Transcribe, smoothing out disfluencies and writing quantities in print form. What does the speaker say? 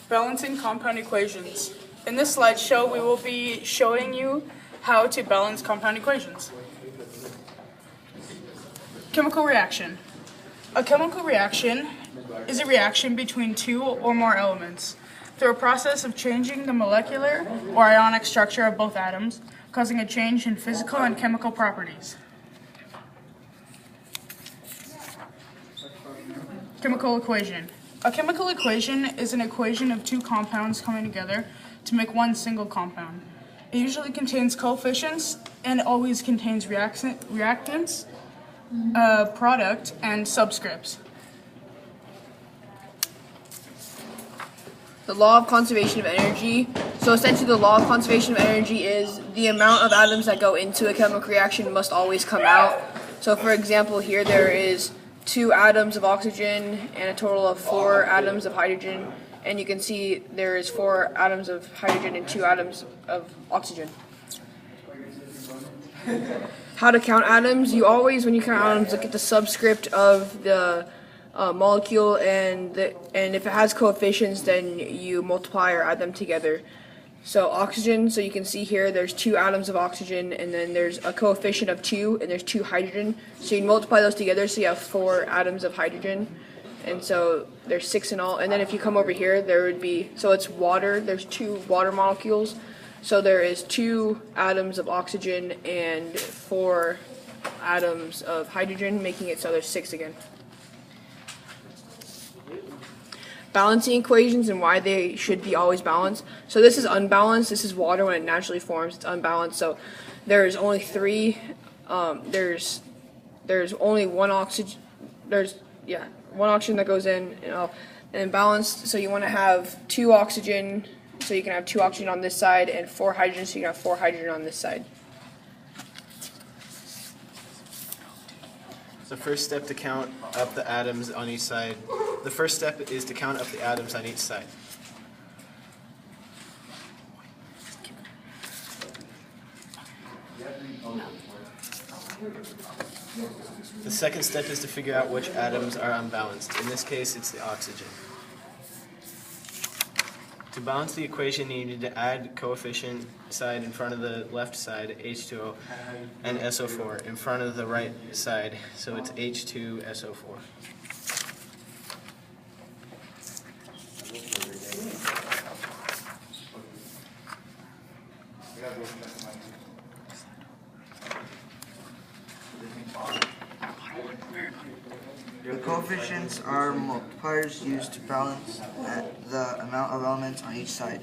Balancing compound equations. In this slideshow, we will be showing you how to balance compound equations. Chemical reaction. A chemical reaction is a reaction between two or more elements through a process of changing the molecular or ionic structure of both atoms, causing a change in physical and chemical properties. Chemical equation. A chemical equation is an equation of two compounds coming together to make one single compound. It usually contains coefficients and always contains reactants, product, and subscripts. The law of conservation of energy. So essentially the law of conservation of energy is the amount of atoms that go into a chemical reaction must always come out. So for example, here there is 2 atoms of oxygen and a total of 4 atoms of hydrogen. And you can see there is 4 atoms of hydrogen and 2 atoms of oxygen. How to count atoms? You always, when you count atoms, look at the subscript of the molecule, and if it has coefficients, then you multiply or add them together. So oxygen, so you can see here there's 2 atoms of oxygen, and then there's a coefficient of 2, and there's 2 hydrogen. So you multiply those together, so you have 4 atoms of hydrogen. And so there's 6 in all. And then if you come over here, there would be, so it's water, there's 2 water molecules. So there is 2 atoms of oxygen and 4 atoms of hydrogen, making it so there's 6 again. Balancing equations and why they should be always balanced. So this is unbalanced. This is water when it naturally forms. It's unbalanced. So there's only 3. There's only one oxygen. One oxygen that goes in, and balanced. So you want to have 2 oxygen. So you can have 2 oxygen on this side and 4 hydrogen. So you can have 4 hydrogen on this side. The first step to count up the atoms on each side. The first step is to count up the atoms on each side. The second step is to figure out which atoms are unbalanced. In this case, it's the oxygen. To balance the equation, you need to add coefficient side in front of the left side, H2O, and SO4 in front of the right side, so it's H2SO4. The coefficients are multipliers used to balance the amount of elements on each side.